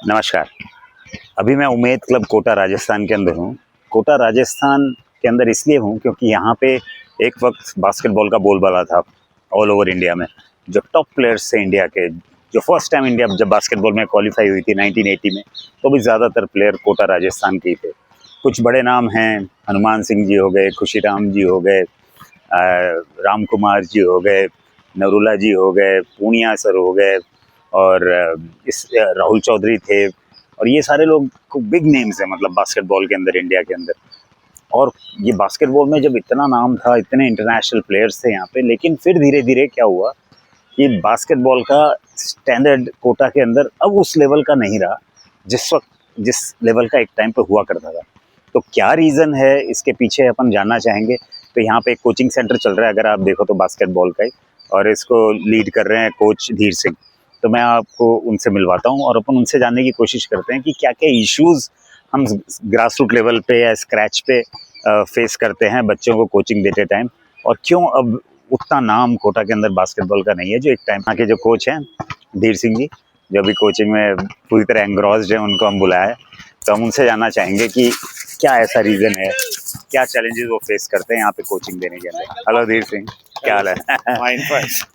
नमस्कार। अभी मैं उमेद क्लब कोटा राजस्थान के अंदर हूँ। कोटा राजस्थान के अंदर इसलिए हूँ क्योंकि यहाँ पे एक वक्त बास्केटबॉल का बोलबाला था ऑल ओवर इंडिया में। जो टॉप प्लेयर्स थे इंडिया के, जो फर्स्ट टाइम इंडिया जब बास्केटबॉल में क्वालिफाई हुई थी 1980 में, तो भी ज़्यादातर प्लेयर कोटा राजस्थान के ही थे। कुछ बड़े नाम हैं, हनुमान सिंह जी हो गए, खुशीराम जी हो गए, राम कुमार जी हो गए, नरूला जी हो गए, पूनिया सर हो गए, और राहुल चौधरी थे। और ये सारे लोग बिग नेम्स हैं मतलब बास्केटबॉल के अंदर, इंडिया के अंदर। और ये बास्केटबॉल में जब इतना नाम था, इतने इंटरनेशनल प्लेयर्स थे यहाँ पे, लेकिन फिर धीरे धीरे क्या हुआ कि बास्केटबॉल का स्टैंडर्ड कोटा के अंदर अब उस लेवल का नहीं रहा जिस लेवल का एक टाइम पे हुआ करता था। तो क्या रीज़न है इसके पीछे अपन जानना चाहेंगे। तो यहाँ पे एक कोचिंग सेंटर चल रहा है, अगर आप देखो तो बास्केटबॉल का ही, और इसको लीड कर रहे हैं कोच धीर सिंह। तो मैं आपको उनसे मिलवाता हूँ और अपन उनसे जानने की कोशिश करते हैं कि क्या क्या इश्यूज़ हम ग्रास रूट लेवल पे या स्क्रैच पे फेस करते हैं बच्चों को कोचिंग देते टाइम, और क्यों अब उतना नाम कोटा के अंदर बास्केटबॉल का नहीं है जो एक टाइम। यहाँ के जो कोच हैं धीर सिंह जी, जो अभी कोचिंग में पूरी तरह एंग्रॉस्ड है, उनको हम बुलाया है। तो हम उनसे जानना चाहेंगे कि क्या ऐसा रीज़न है, क्या चैलेंजेस वो फेस करते हैं यहाँ पे कोचिंग देने के अंदर। हेलो धीर सिंह, क्या हाल है?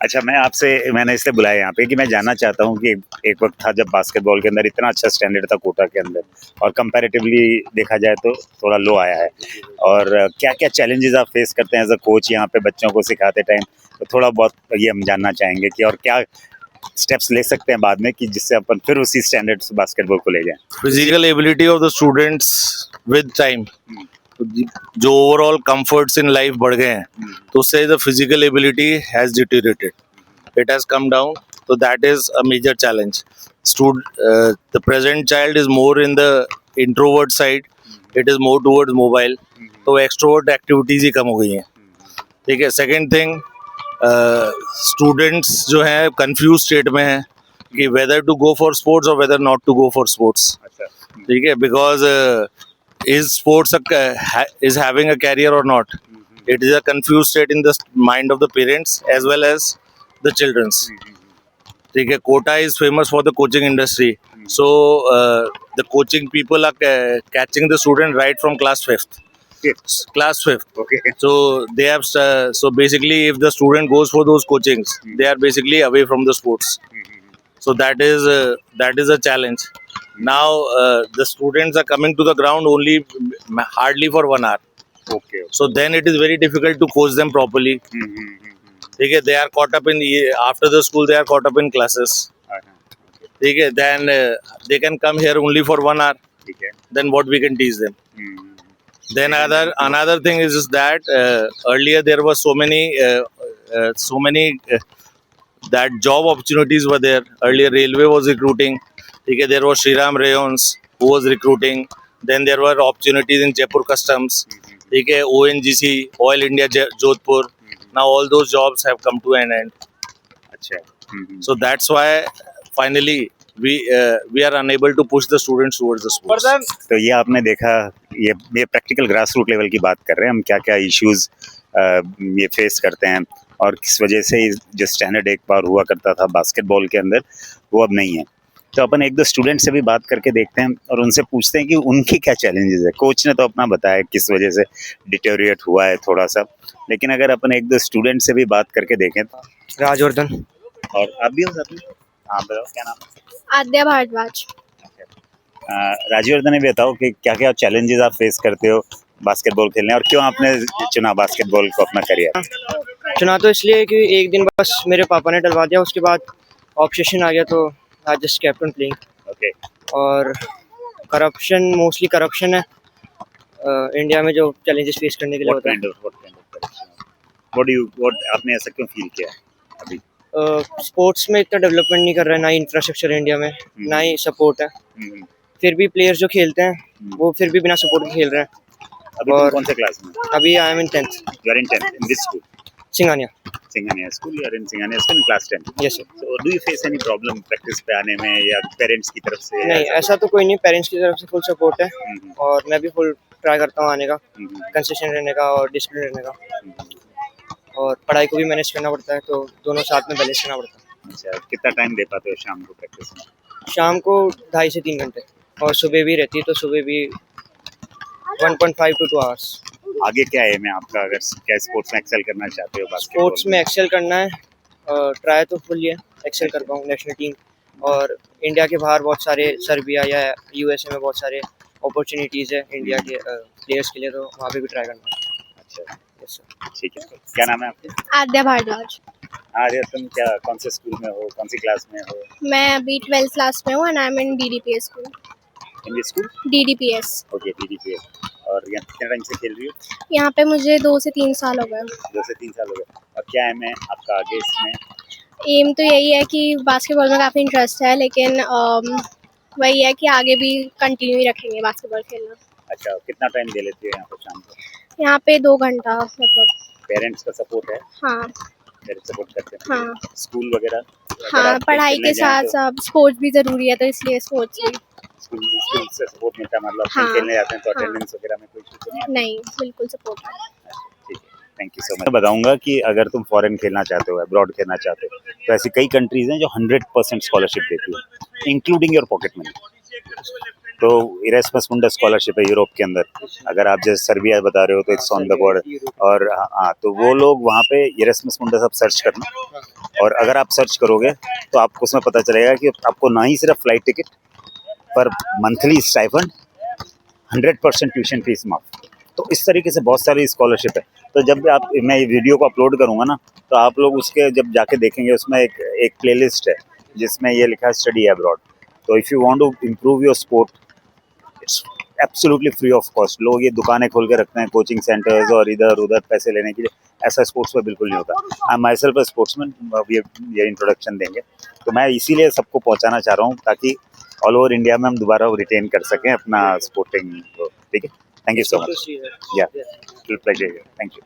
अच्छा, मैंने इसलिए बुलाया यहाँ पे कि मैं जानना चाहता हूँ कि एक वक्त था जब बास्केटबॉल के अंदर इतना अच्छा स्टैंडर्ड था कोटा के अंदर, और कंपैरेटिवली देखा जाए तो थोड़ा लो आया है। और क्या क्या चैलेंजेस आप फेस करते हैं एज अ कोच यहाँ पे बच्चों को सिखाते टाइम, तो थोड़ा बहुत ये हम जानना चाहेंगे कि और क्या स्टेप्स ले सकते हैं बाद में कि जिससे अपन फिर उसी स्टैंडर्ड से बास्केटबॉल को ले जाएं। Physical ability of the students with time, जो ओवरऑल कंफर्ट्स इन लाइफ बढ़ गए हैं, तो उससे the physical ability has deteriorated, it has come down, तो that is a major challenge. The present child is more in the introvert side, it is more towards mobile, तो extrovert activities ही कम हो गई हैं. ठीक है. सेकेंड थिंग, स्टूडेंट्स जो हैं confuse state में हैं कि whether to go for sports और whether not to go for sports. ठीक है. Because is sports is having a career or not? It is a confused state in the mind of the parents as well as the children's. ठीक है. Kota is famous for the coaching industry, so the coaching people are catching the student right from class 5th. Class 5th. Okay. So they have so basically if the student goes for those coachings, they are basically away from the sports. So that is a challenge. Now the students are coming to the ground only hardly for 1 hour. Okay. So then it is very difficult to coach them properly. Okay, they are caught up in after the school, they are caught up in classes. Okay, then they can come here only for 1 hour. Okay. Then what we can teach them? Then another thing is that earlier there were so many that job opportunities were there. Earlier railway was recruiting. Okay, there was Shriram Rayons who was recruiting. Then there were opportunities in Jaipur Customs. Okay, ONGC, Oil India Jodhpur. Now all those jobs have come to an end. अच्छा. So that's why finally we are unable to push the students towards the sports. तो ये आपने देखा, ये practical grass root level की बात कर रहे हैं हम, क्या क्या इश्यूज ये फेस करते हैं और किस वजह से जो स्टैंडर्ड एक बार हुआ करता था बास्केटबॉल के अंदर वो अब नहीं है। तो अपन एक दो स्टूडेंट से भी बात करके देखते हैं और उनसे पूछते हैं कि उनकी क्या चैलेंजेस है। कोच ने तो अपना बताया किस वजह से डिटेरियोरेट हुआ है थोड़ा सा, लेकिन अगर अपन एक दो स्टूडेंट से भी बात करके देखें तो। राजवर्धन। और आप भी हो साथ में? हाँ बताओ, क्या नाम है? आद्या भारद्वाज। राजवर्धन, ने बताओ कि क्या क्या चैलेंजेस आप फेस करते हो बास्केटबॉल खेलने, और क्यों आपने चुना बास्केटबॉल को अपना करियर? चुना तो इसलिए कि एक दिन बस मेरे पापा ने डलवा दिया, उसके बाद ऑब्सेशन आ गया, तो I just kept on playing. Okay. और करप्शन, मोस्टली करप्शन है इंडिया में, जो चैलेंजेस फेस करने के लिए होता है. व्हाट आपने ऐसा क्यों फील किया अभी? स्पोर्ट्स में इतना डेवलपमेंट नहीं कर रहा है, ना ही इंफ्रास्ट्रक्चर है इंडिया में, ना ही सपोर्ट है. फिर भी प्लेयर्स जो खेलते हैं वो फिर भी बिना सपोर्ट के खेल रहे हैं. अभी तुम कौन से क्लास में? अभी I am in 10th. You are in 10th in this school? Singhania school. You are in Singhania school, class 10? Yes sir. So do you face any problem practice पे आने में या पेरेंट्स की तरफ से? नहीं, ऐसा तो कोई नहीं. पेरेंट्स की तरफ से फुल सपोर्ट है और मैं भी फुल ट्राई करता हूँ आने का, कंसिस्टेंट रहने का और डिसिप्लिन रहने का. और पढ़ाई को भी मैनेज करना पड़ता है, तो दोनों साथ में बैलेंस करना पड़ता है. अच्छा, कितना टाइम दे पाते हो शाम को प्रैक्टिस में? शाम को 2.5 से 3 घंटे, और सुबह भी रहती है तो सुबह भी 1.5 to 2 आवर्स। आगे क्या एम है आपका, अगर क्या स्पोर्ट्स में एक्सेल करना चाहते हो? बास्केटबॉल स्पोर्ट्स में एक्सेल करना है, ट्राई तो फुल है एक्सेल कर पाऊँ नेशनल टीम, और इंडिया के बाहर बहुत सारे सर्बिया या यूएसए में बहुत सारे अपॉर्चुनिटीज़ है इंडिया के प्लेयर्स के लिए, तो वहाँ पे भी ट्राई करना है। अच्छा, यस सर। ठीक है। क्या नाम है आपका? आद्या भारद्वाज। आर्य, तुम क्या कौन से स्कूल में हो, कौन सी क्लास में हो? मैं अभी 12th क्लास में हूँ and I am in DDPS school. English school? DDPS। Okay, DDPS। और यहाँ कितने टाइम से खेल रही हो? यहाँ पे मुझे 2 से 3 साल हो गए। 2 से 3 साल हो गए। और क्या एम है आपका आगे इसमें? एम तो यही है कि बास्केटबॉल में काफ़ी इंटरेस्ट है, लेकिन वही है कि आगे भी कंटिन्यू ही रखेंगे बास्केटबॉल खेलना। अच्छा, कितना टाइम दे लेती हो यहाँ पर शाम को? यहाँ पे 2 घंटा लगभग। पेरेंट्स का सपोर्ट है? हाँ पेरेंट्स सपोर्ट करते हैं? हाँ स्कूल वगैरह? अगर हाँ, आप पढ़ाई खेलने के जाएं साथ तो साथ स्पोर्ट्स भी ज़रूरी है, तो इसलिए स्पोर्ट्स भी। स्कूल से सपोर्ट मिलता है, मतलब हाँ, खेलने जाते हैं तो हाँ। अटेंडेंस वगैरह में कोई इशू तो नहीं आता? नहीं, बिल्कुल सपोर्ट है। ठीक है, थैंक यू सो मच। मैं बताऊंगा कि अगर तुम फॉरेन खेलना चाहते हो, अब्रॉड खेलना चाहते हो, तो ऐसी कई कंट्रीज हैं जो 100% स्कॉलरशिप देती है, इंक्लूडिंग योर पॉकेट मनी। तो इरेस्मस मुंडस स्कॉलरशिप है यूरोप के अंदर। अगर आप जैसे सर्बिया बता रहे हो तो इट्स ऑन द बॉर्डर, और हाँ, तो वो लोग वहाँ पे इरेस्मस मुंडस आप सर्च करना, और अगर आप सर्च करोगे तो आपको उसमें पता चलेगा कि आपको ना ही सिर्फ फ्लाइट टिकट पर मंथली स्टाइपेंड, 100% ट्यूशन फीस माफ। तो इस तरीके से बहुत सारी स्कॉलरशिप है। तो जब भी आप, मैं ये वीडियो को अपलोड करूँगा ना, तो आप लोग उसके जब जाके देखेंगे, उसमें एक प्लेलिस्ट है जिसमें ये लिखा है स्टडी अब्रॉड। तो if you want to improve your sport, it's absolutely free of cost. लोग ये दुकानें खोल के रखते हैं, कोचिंग सेंटर्स और इधर उधर पैसे लेने के लिए। ऐसा स्पोर्ट्स में बिल्कुल नहीं होता। आई माई सेल्फ अ स्पोर्ट्समैन, ये इंट्रोडक्शन देंगे। तो मैं इसीलिए सबको पहुंचाना चाह रहा हूँ ताकि ऑल ओवर इंडिया में हम दोबारा रिटेन कर सकें अपना स्पोर्टिंग। ठीक है, थैंक यू सो मच। या, प्लेजर, थैंक यू।